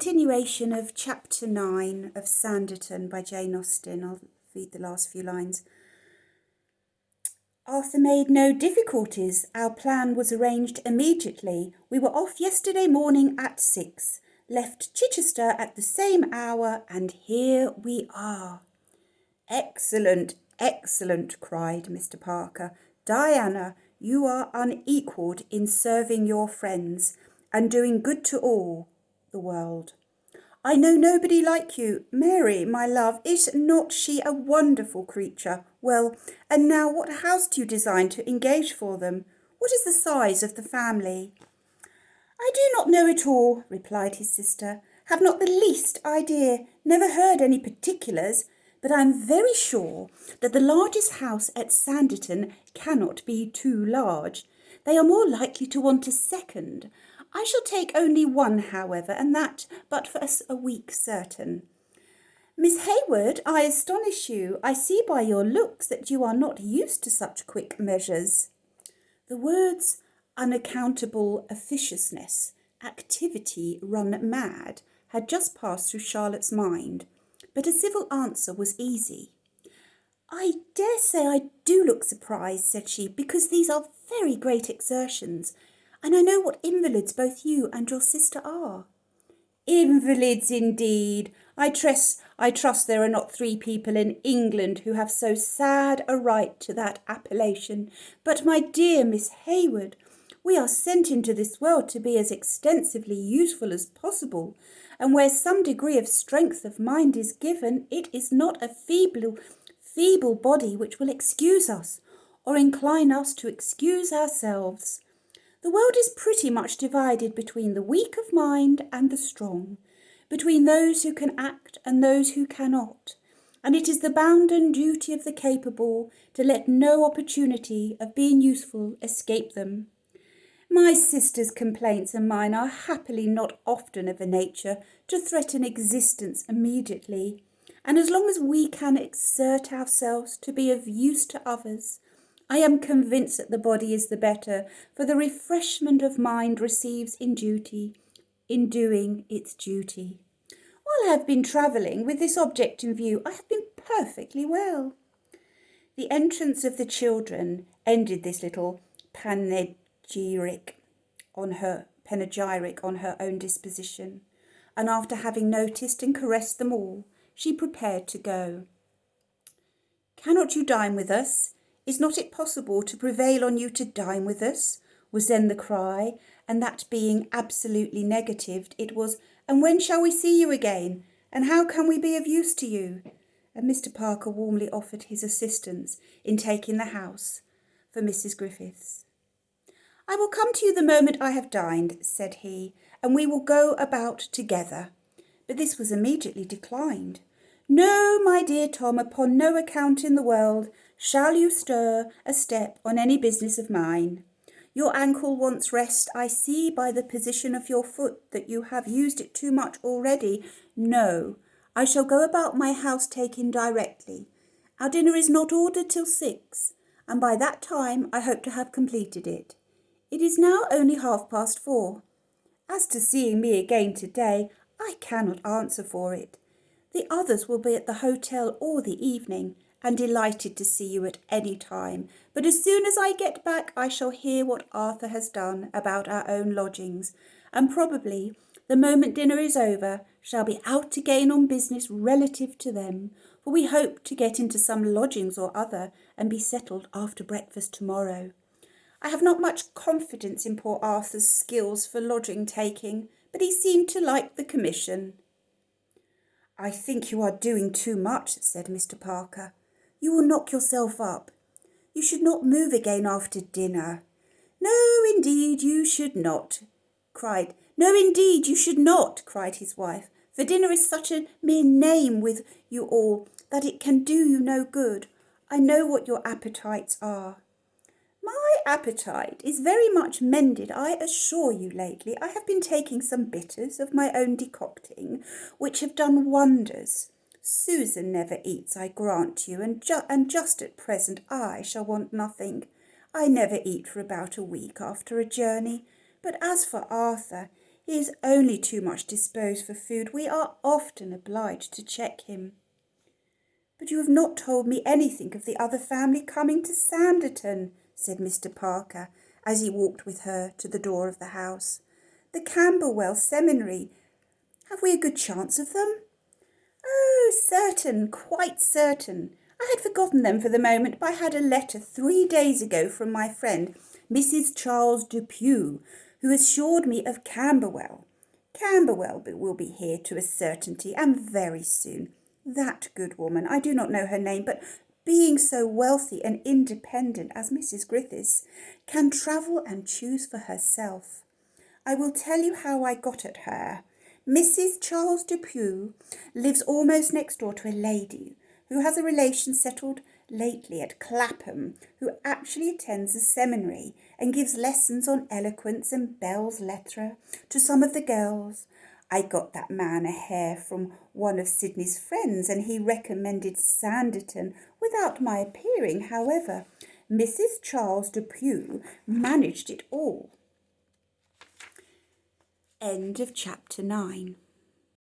continuation of Chapter 9 of Sanditon by Jane Austen. I'll read the last few lines. Arthur made no difficulties. Our plan was arranged immediately. We were off yesterday morning at 6, left Chichester at the same hour, and here we are. Excellent, excellent, cried Mr. Parker. Diana, you are unequalled in serving your friends and doing good to all the world. I know nobody like you. Mary, my love, is not she a wonderful creature? Well, and now what house do you design to engage for them? What is the size of the family? I do not know it all, replied his sister. Have not the least idea, never heard any particulars, but I am very sure that the largest house at Sanditon cannot be too large. They are more likely to want a second. I shall take only one, however, and that but for a week certain. Miss Hayward, I astonish you. I see by your looks that you are not used to such quick measures. The words unaccountable officiousness, activity run mad, had just passed through Charlotte's mind, but a civil answer was easy. I dare say I do look surprised, said she, because these are very great exertions, and I know what invalids both you and your sister are. Invalids indeed! I trust there are not 3 people in England who have so sad a right to that appellation. But, my dear Miss Hayward, we are sent into this world to be as extensively useful as possible, and where some degree of strength of mind is given, it is not a feeble body which will excuse us, or incline us to excuse ourselves. The world is pretty much divided between the weak of mind and the strong, between those who can act and those who cannot, and it is the bounden duty of the capable to let no opportunity of being useful escape them. My sister's complaints and mine are happily not often of a nature to threaten existence immediately, and as long as we can exert ourselves to be of use to others, I am convinced that the body is the better, for the refreshment of mind receives in doing its duty. While I have been travelling with this object in view, I have been perfectly well. The entrance of the children ended this little panegyric on her own disposition, and after having noticed and caressed them all, she prepared to go. Cannot you dine with us? Is not it possible to prevail on you to dine with us? Was then the cry, and that being absolutely negatived, it was, and when shall we see you again? And how can we be of use to you? And Mr. Parker warmly offered his assistance in taking the house for Mrs. Griffiths. I will come to you the moment I have dined, said he, and we will go about together. But this was immediately declined. No, my dear Tom, upon no account in the world shall you stir a step on any business of mine. Your ankle wants rest. I see by the position of your foot that you have used it too much already. No, I shall go about my house-taking directly. Our dinner is not ordered till 6, and by that time I hope to have completed it. It is now only 4:30. As to seeing me again today, I cannot answer for it. The others will be at the hotel all the evening, and delighted to see you at any time. But as soon as I get back, I shall hear what Arthur has done about our own lodgings, and probably, the moment dinner is over, shall be out again on business relative to them, for we hope to get into some lodgings or other, and be settled after breakfast tomorrow. I have not much confidence in poor Arthur's skills for lodging-taking, but he seemed to like the commission. I think you are doing too much, said Mr. Parker. You will knock yourself up. You should not move again after dinner. No, indeed, you should not, cried his wife, for dinner is such a mere name with you all that it can do you no good. I know what your appetites are. My appetite is very much mended, I assure you, lately. I have been taking some bitters of my own decocting, which have done wonders. Susan never eats, I grant you, and just at present I shall want nothing. I never eat for about a week after a journey, but as for Arthur, He is only too much disposed for food. We are often obliged to check him. But you have not told me anything of the other family coming to Sanditon, said Mr. Parker, as he walked with her to the door of the house. The Camberwell Seminary. Have we a good chance of them? Oh, certain, quite certain. I had forgotten them for the moment, but I had a letter 3 days ago from my friend, Mrs. Charles Depew, who assured me of Camberwell. Camberwell will be here to a certainty, and very soon. That good woman, I do not know her name, but being so wealthy and independent as Mrs. Griffiths, can travel and choose for herself. I will tell you how I got at her. Mrs. Charles Depew lives almost next door to a lady who has a relation settled lately at Clapham, who actually attends a seminary and gives lessons on eloquence and belles lettres to some of the girls. I got that man a hare from one of Sidney's friends, and he recommended Sanditon without my appearing. However, Mrs. Charles Depew managed it all. End of chapter 9.